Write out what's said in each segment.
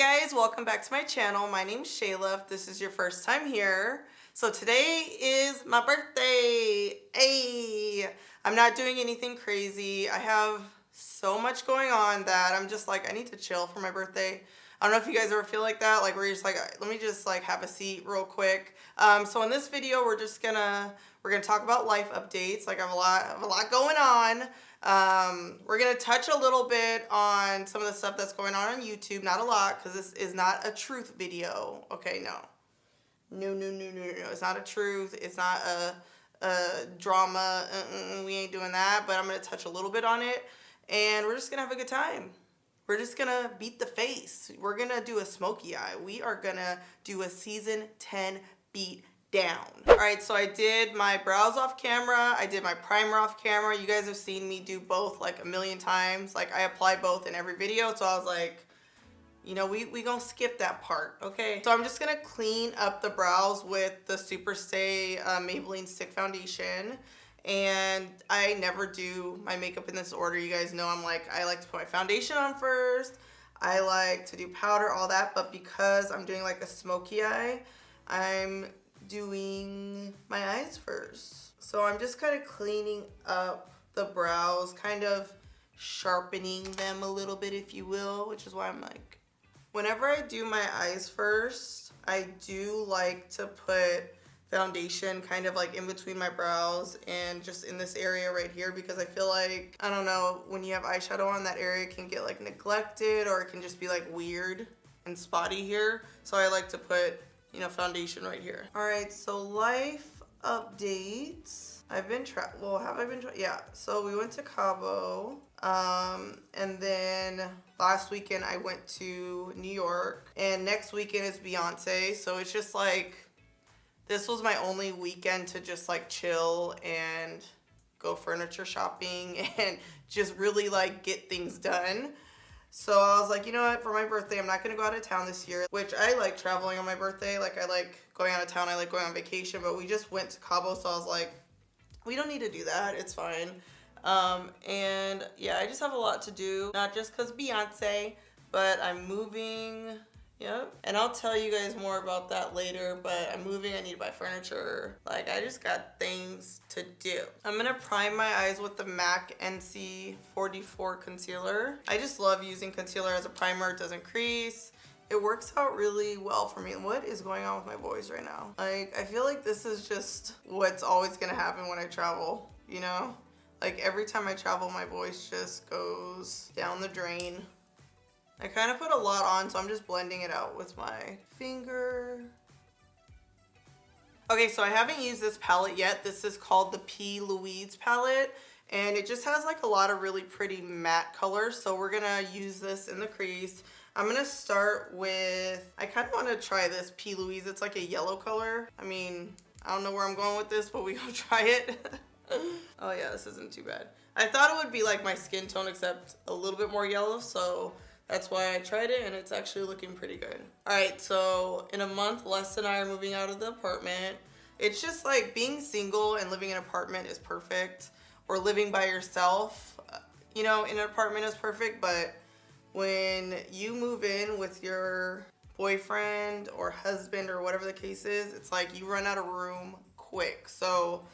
guys, welcome back to my channel. My name's Shayla, if this is your first time here. So today is my birthday. Hey, I'm not doing anything crazy. I have so much going on that I'm just like, I need to chill for my birthday. I don't know if you guys ever feel like that, like where you're just like, let me just like have a seat real quick. So in this video, we're gonna talk about life updates. Like I have a lot going on. We're gonna touch a little bit on some of the stuff that's going on YouTube, not a lot, because this is not a truth video. Okay, no, it's not a truth. It's not a drama. We ain't doing that. But I'm gonna touch a little bit on it, and we're just gonna have a good time. We're just gonna beat the face. We're gonna do a smoky eye. We are gonna do a season 10 beat down. All right, so I did my brows off camera. I did my primer off camera. You guys have seen me do both like a million times. Like I apply both in every video. So I was like, you know, we gonna skip that part, okay? So I'm just gonna clean up the brows with the Super Stay Maybelline Stick Foundation. And I never do my makeup in this order. You guys know I like to put my foundation on first. I like to do powder, all that. But because I'm doing like a smoky eye, I'm doing my eyes first. So I'm just kind of cleaning up the brows, kind of sharpening them a little bit, if you will, which is why I'm like, whenever I do my eyes first, I do like to put foundation kind of like in between my brows and just in this area right here, because I feel like, I don't know, when you have eyeshadow on, that area can get like neglected, or it can just be like weird and spotty here. So I like to put, you know, foundation right here. All right, so life updates. Yeah, so we went to Cabo, and then last weekend I went to New York, and next weekend is Beyonce, so it's just like, this was my only weekend to just like chill and go furniture shopping and just really like get things done. So I was like, you know what, for my birthday, I'm not gonna go out of town this year, which I like traveling on my birthday. Like I like going out of town, I like going on vacation, but we just went to Cabo, so I was like, we don't need to do that, it's fine. And yeah, I just have a lot to do, not just cause Beyonce, but I'm moving. Yep. And I'll tell you guys more about that later, but I'm moving, I need to buy furniture. Like, I just got things to do. I'm gonna prime my eyes with the MAC NC44 concealer. I just love using concealer as a primer. It doesn't crease. It works out really well for me. What is going on with my voice right now? Like, I feel like this is just what's always gonna happen when I travel, you know? Like, every time I travel, my voice just goes down the drain. I kind of put a lot on, so I'm just blending it out with my finger. Okay, so I haven't used this palette yet. This is called the P. Louise palette, and it just has like a lot of really pretty matte colors, so we're gonna use this in the crease. I'm gonna start with, I kind of want to try this P. Louise. It's like a yellow color. I mean, I don't know where I'm going with this, but we gonna try it. Oh yeah, this isn't too bad. I thought it would be like my skin tone, except a little bit more yellow, so that's why I tried it, and it's actually looking pretty good. All right, so in a month, Les and I are moving out of the apartment. It's just like being single and living in an apartment is perfect, or living by yourself, you know, in an apartment is perfect, but when you move in with your boyfriend or husband or whatever the case is, it's like you run out of room quick. So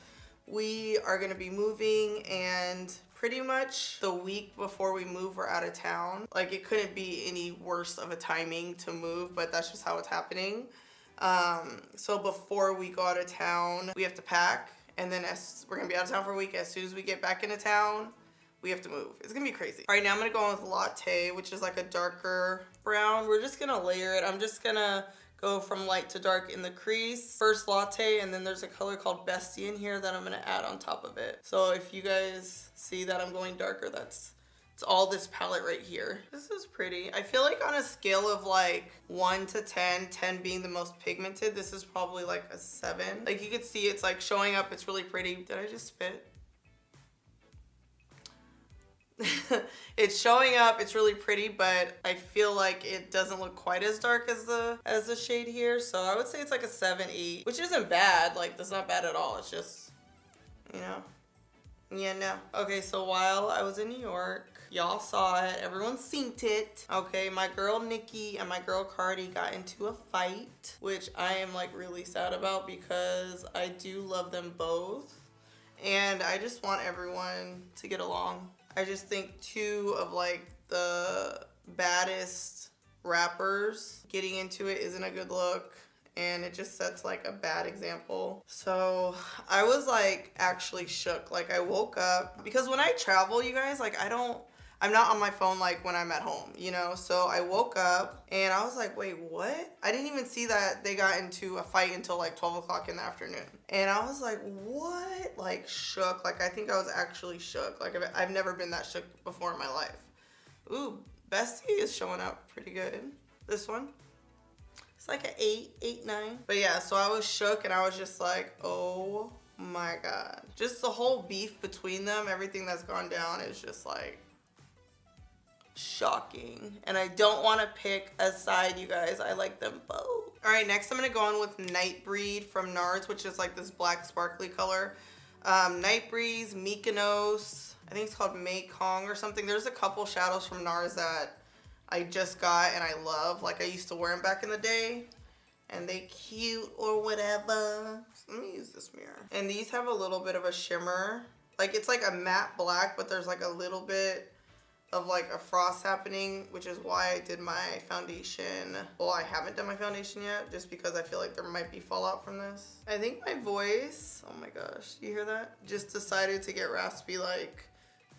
we are gonna be moving, and pretty much the week before we move, we're out of town. Like, it couldn't be any worse of a timing to move, but that's just how it's happening. So before we go out of town, we have to pack, and then we're gonna be out of town for a week. As soon as we get back into town, we have to move. It's gonna be crazy. All right, now I'm gonna go in with Latte, which is like a darker brown. We're just gonna layer it. I'm just gonna go from light to dark in the crease. First Latte, and then there's a color called Bestie in here that I'm gonna add on top of it. So if you guys see that I'm going darker, it's all this palette right here. This is pretty. I feel like on a scale of like 1 to 10, 10 being the most pigmented, this is probably like a 7. Like you can see it's like showing up, it's really pretty. Did I just spit? It's showing up, it's really pretty, but I feel like it doesn't look quite as dark as the shade here. So I would say it's like a 7, 8, which isn't bad. Like, that's not bad at all. It's just, you know, yeah, no. Okay, so while I was in New York, Y'all saw it. Everyone seen it. Okay, my girl Nicki and my girl Cardi got into a fight, which I am like really sad about because I do love them both. And I just want everyone to get along. I just think two of like the baddest rappers getting into it isn't a good look. And it just sets like a bad example. So I was like actually shook. Like I woke up, because when I travel, you guys, like I'm not on my phone like when I'm at home, you know? So I woke up and I was like, wait, what? I didn't even see that they got into a fight until like 12 o'clock in the afternoon. And I was like, what? Like shook. Like I think I was actually shook. Like I've never been that shook before in my life. Ooh, Bestie is showing up pretty good. This one. It's like an 8, 9. But yeah, so I was shook and I was just like, oh my God. Just the whole beef between them, everything that's gone down is just like shocking. And I don't want to pick a side, you guys. I like them both. All right, next I'm going to go on with Nightbreed from Nars, which is like this black sparkly color. Nightbreed, Mykonos, I think it's called Mekong or something. There's a couple shadows from Nars that I just got and I love. Like I used to wear them back in the day and they cute or whatever. So let me use this mirror. And these have a little bit of a shimmer. Like it's like a matte black, but there's like a little bit of like a frost happening, which is why I did my foundation. Well, I haven't done my foundation yet just because I feel like there might be fallout from this. I think my voice, oh my gosh, do you hear that? Just decided to get raspy like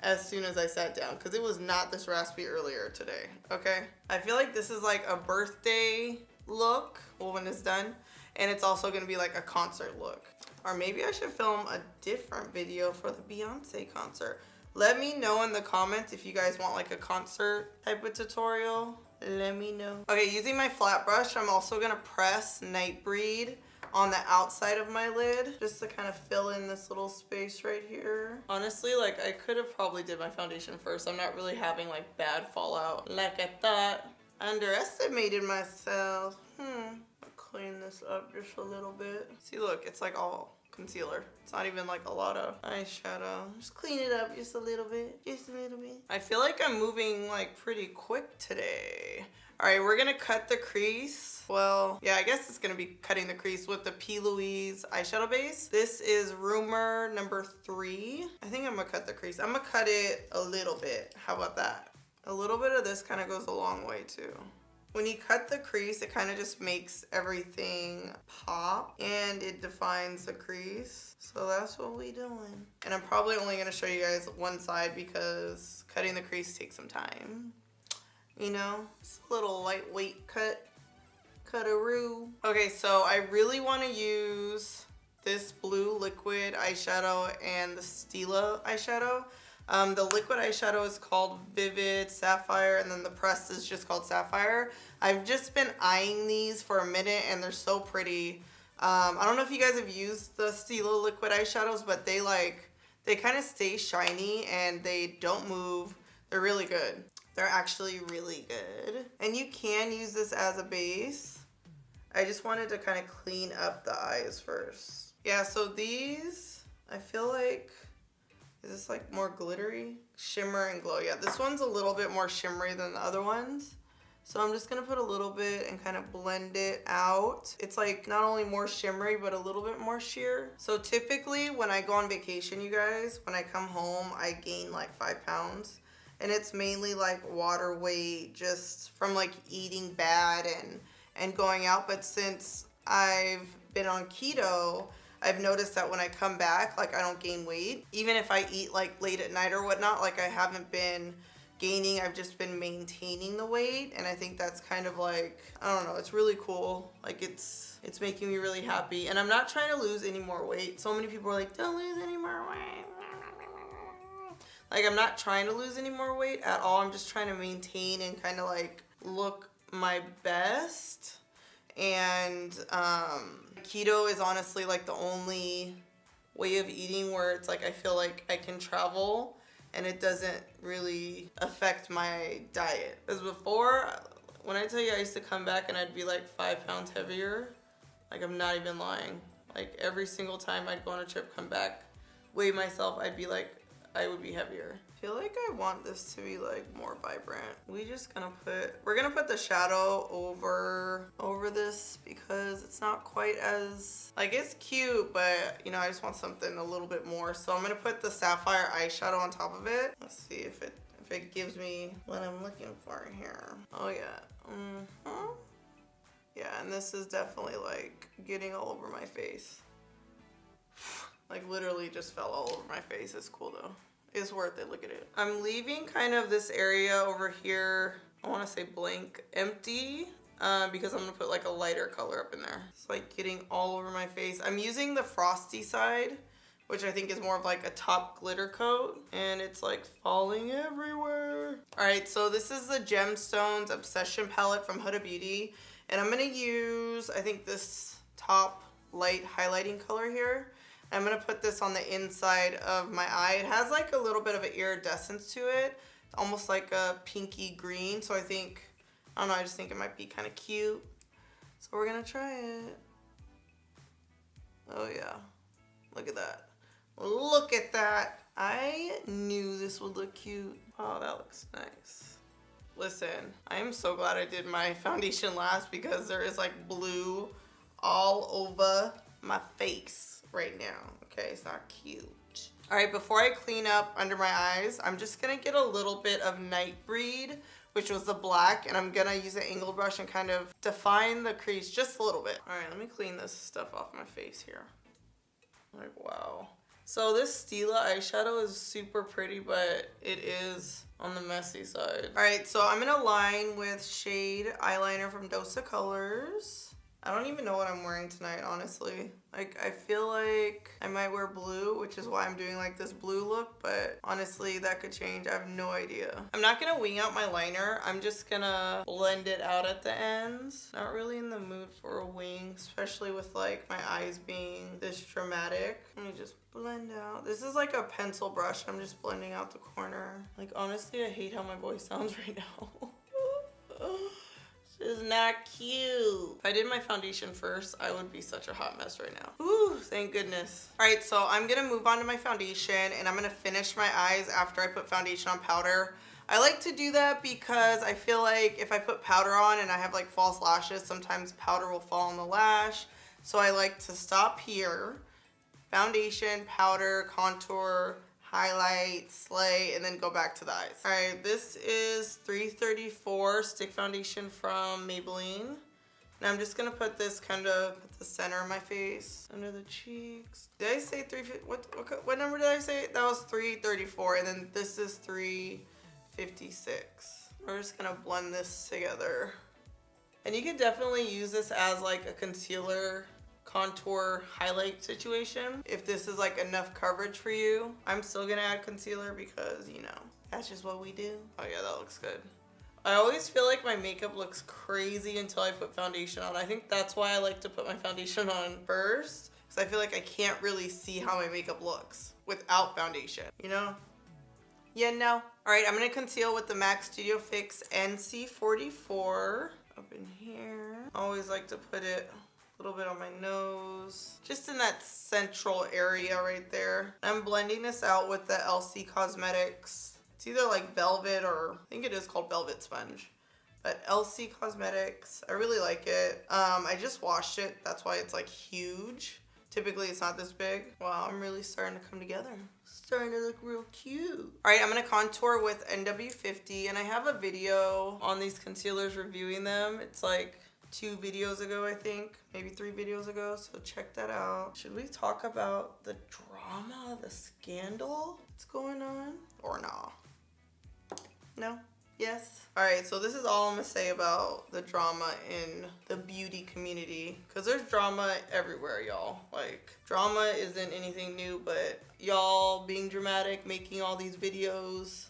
as soon as I sat down, because it was not this raspy earlier today, okay? I feel like this is like a birthday look, well, when it's done, and it's also gonna be like a concert look. Or maybe I should film a different video for the Beyonce concert. Let me know in the comments if you guys want like a concert type of tutorial. Let me know. Okay, using my flat brush, I'm also gonna press Nightbreed on the outside of my lid just to kind of fill in this little space right here. Honestly, like I could have probably did my foundation first. I'm not really having like bad fallout like I thought. Underestimated myself. I'll clean this up just a little bit. See, look, it's like all concealer. It's not even like a lot of eyeshadow. Just clean it up just a little bit. Just a little bit. I feel like I'm moving like pretty quick today. All right, we're gonna cut the crease. Well, yeah, I guess it's gonna be cutting the crease with the P. Louise eyeshadow base. This is Rumor number 3. I think I'm gonna cut the crease. I'm gonna cut it a little bit. How about that? A little bit of this kind of goes a long way too. When you cut the crease, it kind of just makes everything pop and it defines the crease. So that's what we doing. And I'm probably only gonna show you guys one side because cutting the crease takes some time. You know, it's a little lightweight cut-a-roo. Okay, so I really want to use this blue liquid eyeshadow and the Stila eyeshadow. The liquid eyeshadow is called Vivid Sapphire, and then the pressed is just called Sapphire. I've just been eyeing these for a minute, and they're so pretty. I don't know if you guys have used the Stila liquid eyeshadows, but they kind of stay shiny, and they don't move. They're really good. They're actually really good. And you can use this as a base. I just wanted to kind of clean up the eyes first. Yeah, so these, I feel like, is this like more glittery? Shimmer and glow. Yeah, this one's a little bit more shimmery than the other ones. So I'm just gonna put a little bit and kind of blend it out. It's like not only more shimmery, but a little bit more sheer. So typically when I go on vacation, you guys, when I come home, I gain like 5 pounds. And it's mainly like water weight just from like eating bad and going out. But since I've been on keto, I've noticed that when I come back, like I don't gain weight. Even if I eat like late at night or whatnot, like I haven't been gaining, I've just been maintaining the weight. And I think that's kind of like, I don't know, it's really cool. Like it's making me really happy. And I'm not trying to lose any more weight. So many people are like, don't lose any more weight. Like I'm not trying to lose any more weight at all. I'm just trying to maintain and kind of like look my best. And keto is honestly like the only way of eating where it's like I feel like I can travel and it doesn't really affect my diet. Because before, when I tell you I used to come back and I'd be like 5 pounds heavier, like I'm not even lying. Like every single time I'd go on a trip, come back, weigh myself, I'd be like I would be heavier. I feel like I want this to be like more vibrant. We're gonna put the shadow over this because it's not quite as, like, it's cute, but you know, I just want something a little bit more. So I'm gonna put the Sapphire eyeshadow on top of it. Let's see if it gives me what I'm looking for here. Oh yeah. Yeah, and this is definitely like getting all over my face. Like literally just fell all over my face. It's cool though. It's worth it. Look at it. I'm leaving kind of this area over here, I want to say blank, empty, because I'm gonna put like a lighter color up in there. It's like getting all over my face. I'm using the frosty side, which I think is more of like a top glitter coat, and it's like falling everywhere. All right, so this is the Gemstones Obsession palette from Huda Beauty, and I'm gonna use, I think, this top light highlighting color here. I'm gonna put this on the inside of my eye. It has like a little bit of an iridescence to it, almost like a pinky green. So I don't know, I just think it might be kind of cute. So we're gonna try it. Oh yeah, look at that. Look at that. I knew this would look cute. Oh, that looks nice. Listen, I am so glad I did my foundation last because there is like blue all over my face right now. Okay, it's not cute. All right, before I clean up under my eyes, I'm just gonna get a little bit of Nightbreed, which was the black, and I'm gonna use an angled brush and kind of define the crease just a little bit. All right, let me clean this stuff off my face here. Like, wow. So this Stila eyeshadow is super pretty, but it is on the messy side. All right, so I'm gonna line with Shade eyeliner from Dosa Colors. I don't even know what I'm wearing tonight, honestly. Like, I feel like I might wear blue, which is why I'm doing like this blue look, but honestly, that could change. I have no idea. I'm not gonna wing out my liner. I'm just gonna blend it out at the ends. Not really in the mood for a wing, especially with like my eyes being this dramatic. Let me just blend out. This is like a pencil brush. I'm just blending out the corner. Like, honestly, I hate how my voice sounds right now. This is not cute. If I did my foundation first, I would be such a hot mess right now. Ooh, thank goodness. All right, so I'm gonna move on to my foundation, and I'm gonna finish my eyes after I put foundation on powder. I like to do that because I feel like if I put powder on and I have like false lashes, sometimes powder will fall on the lash. So I like to stop here, foundation, powder, contour, highlight, slay, and then go back to the eyes. All right, this is 334 stick foundation from Maybelline. And I'm just gonna put this kind of at the center of my face, under the cheeks. Did I say 350? What number did I say? That was 334, and then this is 356. We're just gonna blend this together. And you can definitely use this as like a concealer contour highlight situation if this is like enough coverage for you. I'm still gonna add concealer because, you know, that's just what we do. Oh yeah, that looks good. I always feel like my makeup looks crazy until I put foundation on. I think that's why I like to put my foundation on first, because I feel like I can't really see how my makeup looks without foundation, you know? Yeah, no. All right, I'm gonna conceal with the MAC Studio Fix NC44 up in here. I always like to put it a little bit on my nose, just in that central area right there. I'm blending this out with the LC Cosmetics. It's either like Velvet or I think it is called Velvet Sponge, but LC Cosmetics. I really like it. I just washed it. That's why it's like huge. Typically it's not this big. Wow, I'm really starting to come together. Starting to look real cute. All right, I'm gonna contour with NW50, and I have a video on these concealers reviewing them. It's like 2 videos ago, I think, maybe 3 videos ago, so check that out. Should we talk about the drama, the scandal that's going on, or nah? No? Yes? All right, so this is all I'm gonna say about the drama in the beauty community, because there's drama everywhere, y'all. Like, drama isn't anything new, but y'all being dramatic, making all these videos,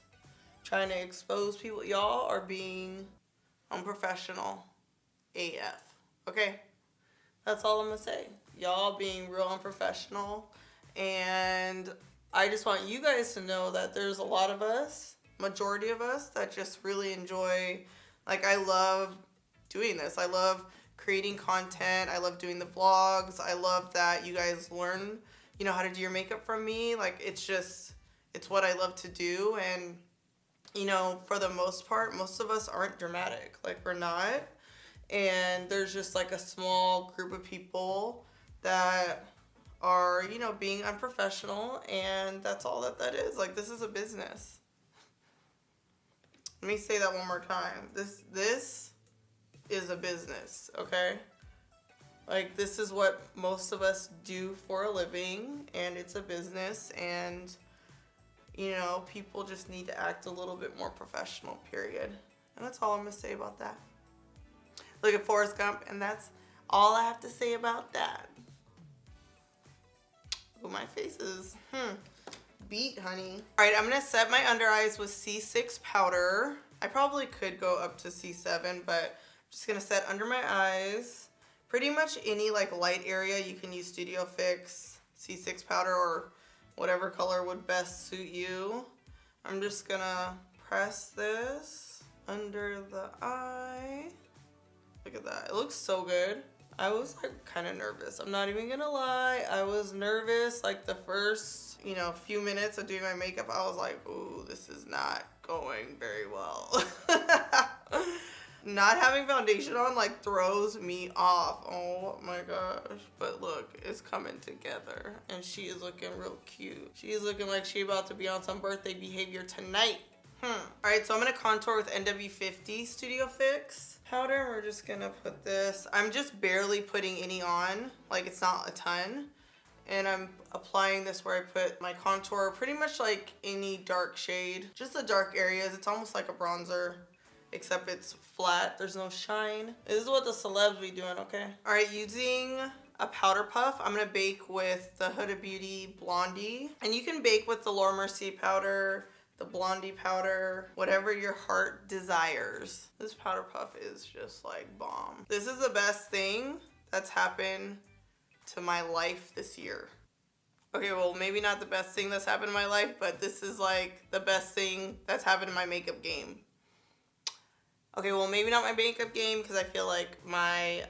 trying to expose people, y'all are being unprofessional AF. Okay, that's all I'm gonna say. Y'all being real unprofessional, and I just want you guys to know that there's a lot of us, majority of us, that just really enjoy, like, I love doing this. I love creating content. I love doing the vlogs. I love that you guys learn, you know, how to do your makeup from me. Like, it's it's what I love to do. And, you know, for the most part, most of us aren't dramatic. Like, we're not. And there's just like a small group of people that are, you know, being unprofessional, and that's all that is. Like, this is a business. Let me say that one more time. This is a business, okay? Like, this is what most of us do for a living, and it's a business, and, you know, people just need to act a little bit more professional, period. And that's all I'm going to say about that. Look at Forrest Gump, and that's all I have to say about that. Oh, my face is, beat, honey. All right, I'm going to set my under eyes with C6 powder. I probably could go up to C7, but I'm just going to set under my eyes. Pretty much any like light area you can use Studio Fix, C6 powder, or whatever color would best suit you. I'm just gonna press this under the eye. Look at that, it looks so good. I was like kind of nervous. I'm not even gonna lie. I was nervous like the first, you know, few minutes of doing my makeup. I was like, ooh, this is not going very well. Not having foundation on like throws me off. Oh my gosh. But look, it's coming together. And she is looking real cute. She is looking like she about to be on some birthday behavior tonight. Alright, so I'm going to contour with NW50 Studio Fix powder. We're just going to put this. I'm just barely putting any on. Like, it's not a ton. And I'm applying this where I put my contour. Pretty much like any dark shade. Just the dark areas. It's almost like a bronzer, except it's flat. There's no shine. This is what the celebs be doing, okay? All right, using a powder puff, I'm gonna bake with the Huda Beauty Blondie. And you can bake with the Mercier powder, the Blondie powder, whatever your heart desires. This powder puff is just like bomb. This is the best thing that's happened to my life this year. Okay, well, maybe not the best thing that's happened in my life, but this is like the best thing that's happened in my makeup game. Okay, well, maybe not my makeup game, because I feel like my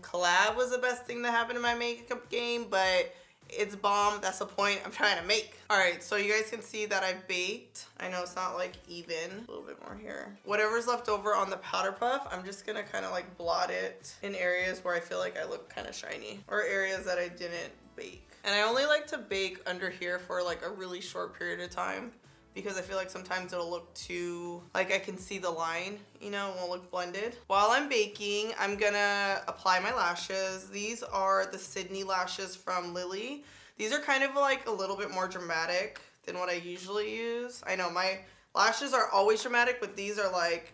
collab was the best thing that happened in my makeup game, but it's bomb. That's the point I'm trying to make. All right, so you guys can see that I've baked. I know it's not like even. A little bit more here. Whatever's left over on the powder puff, I'm just gonna kind of like blot it in areas where I feel like I look kind of shiny, or areas that I didn't bake. And I only like to bake under here for like a really short period of time, because I feel like sometimes it'll look too, like I can see the line, you know, it won't look blended. While I'm baking, I'm gonna apply my lashes. These are the Sydney lashes from Lilly. These are kind of like a little bit more dramatic than what I usually use. I know my lashes are always dramatic, but these are like,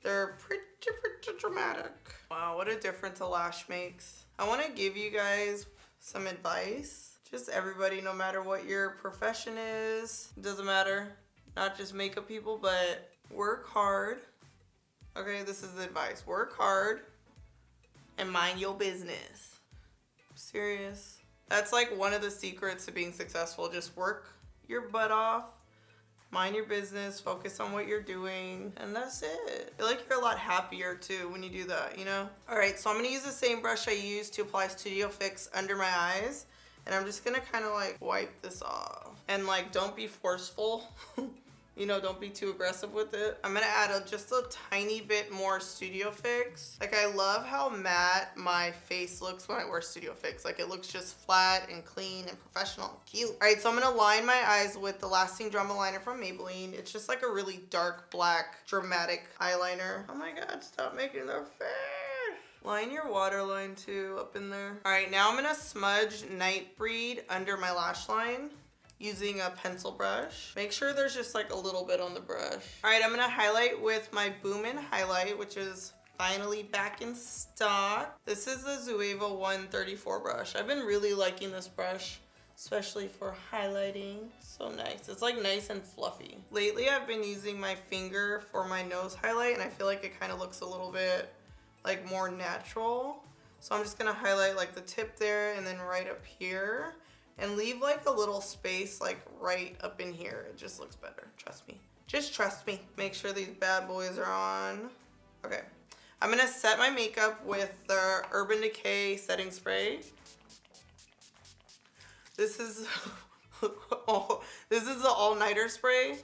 they're pretty dramatic. Wow, what a difference a lash makes. I wanna give you guys some advice. Just everybody, no matter what your profession is, doesn't matter, not just makeup people, but work hard. Okay, this is the advice. Work hard and mind your business. I'm serious. That's like one of the secrets to being successful. Just work your butt off, mind your business, focus on what you're doing, and that's it. I feel like you're a lot happier too when you do that, you know? All right, so I'm gonna use the same brush I used to apply Studio Fix under my eyes. And I'm just gonna kind of like wipe this off. And like, don't be forceful. You know, don't be too aggressive with it. I'm gonna add just a tiny bit more Studio Fix. Like, I love how matte my face looks when I wear Studio Fix. Like, it looks just flat and clean and professional and cute. All right, so I'm gonna line my eyes with the Lasting Drama Liner from Maybelline. It's just like a really dark black dramatic eyeliner. Oh my God, stop making the face. Line your waterline too up in there. All right, now I'm gonna smudge Nightbreed under my lash line using a pencil brush. Make sure there's just like a little bit on the brush. All right, I'm gonna highlight with my Bommin highlight, which is finally back in stock. This is the Zoeva 134 brush. I've been really liking this brush, especially for highlighting. So nice. It's like nice and fluffy. Lately, I've been using my finger for my nose highlight, and I feel like it kind of looks a little bit like more natural. So I'm just gonna highlight like the tip there and then right up here, and leave like a little space like right up in here. It just looks better, trust me. Just trust me. Make sure these bad boys are on. Okay, I'm gonna set my makeup with the Urban Decay setting spray. This is Oh, this is the all-nighter spray.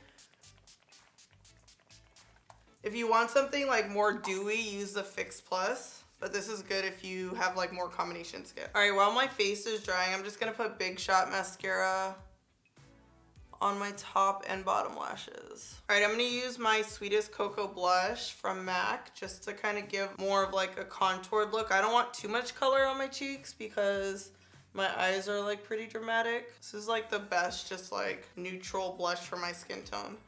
If you want something like more dewy, use the Fix Plus. But this is good if you have like more combination skin. All right, while my face is drying, I'm just gonna put Big Shot mascara on my top and bottom lashes. All right, I'm gonna use my Sweetest Cocoa blush from MAC just to kind of give more of like a contoured look. I don't want too much color on my cheeks because my eyes are like pretty dramatic. This is like the best, just like neutral blush for my skin tone.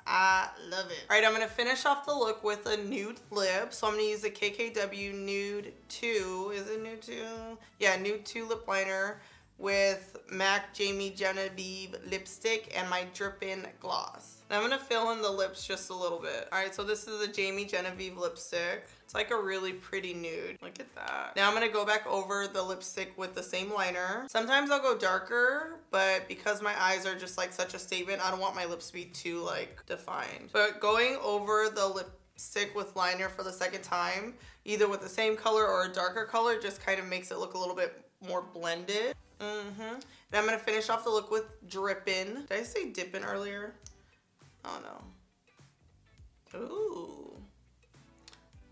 I love it. All right, I'm gonna finish off the look with a nude lip. So I'm gonna use the KKW Nude 2. Is it Nude 2? Yeah, Nude 2 lip liner with MAC Jamie Genevieve lipstick and my Drippin' gloss. And I'm gonna fill in the lips just a little bit. All right, so this is a Jamie Genevieve lipstick. It's like a really pretty nude. Look at that. Now I'm gonna go back over the lipstick with the same liner. Sometimes I'll go darker, but because my eyes are just like such a statement, I don't want my lips to be too like defined. But going over the lipstick with liner for the second time, either with the same color or a darker color, just kind of makes it look a little bit more blended. And I'm gonna finish off the look with Drippin'. Did I say Dippin' earlier? Oh no. Ooh.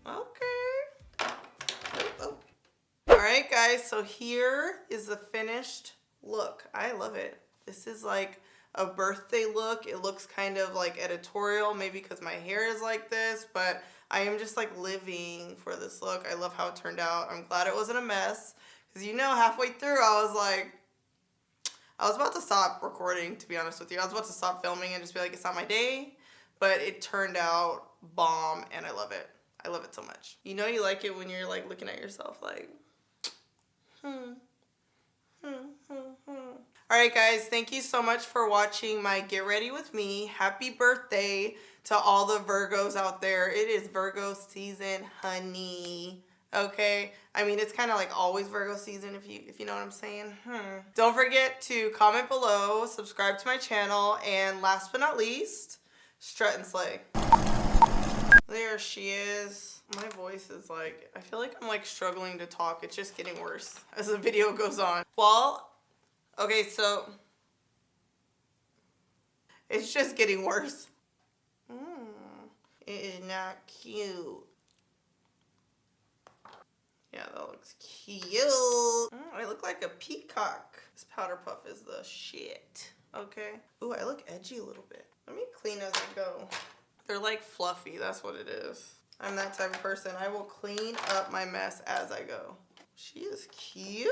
Okay. Oh. All right, guys. So here is the finished look. I love it. This is like a birthday look. It looks kind of like editorial, maybe because my hair is like this, but I am just like living for this look. I love how it turned out. I'm glad it wasn't a mess. Because you know, halfway through, I was about to stop recording, to be honest with you. I was about to stop filming and just be like, it's not my day. But it turned out bomb, and I love it. I love it so much. You know you like it when you're like looking at yourself like, Alright guys, thank you so much for watching my Get Ready With Me. Happy birthday to all the Virgos out there. It is Virgo season, honey. Okay, I mean it's kind of like always Virgo season if you know what I'm saying. Don't forget to comment below, subscribe to my channel, and last but not least, strut and slay. There she is. My voice is like, I feel like I'm like struggling to talk. It's just getting worse as the video goes on. Well, okay, so it's just getting worse. It is not cute. Yeah, that looks cute. I look like a peacock. This powder puff is the shit. Okay. Ooh, I look edgy a little bit. Let me clean as I go. They're like fluffy, that's what it is. I'm that type of person. I will clean up my mess as I go. She is cute.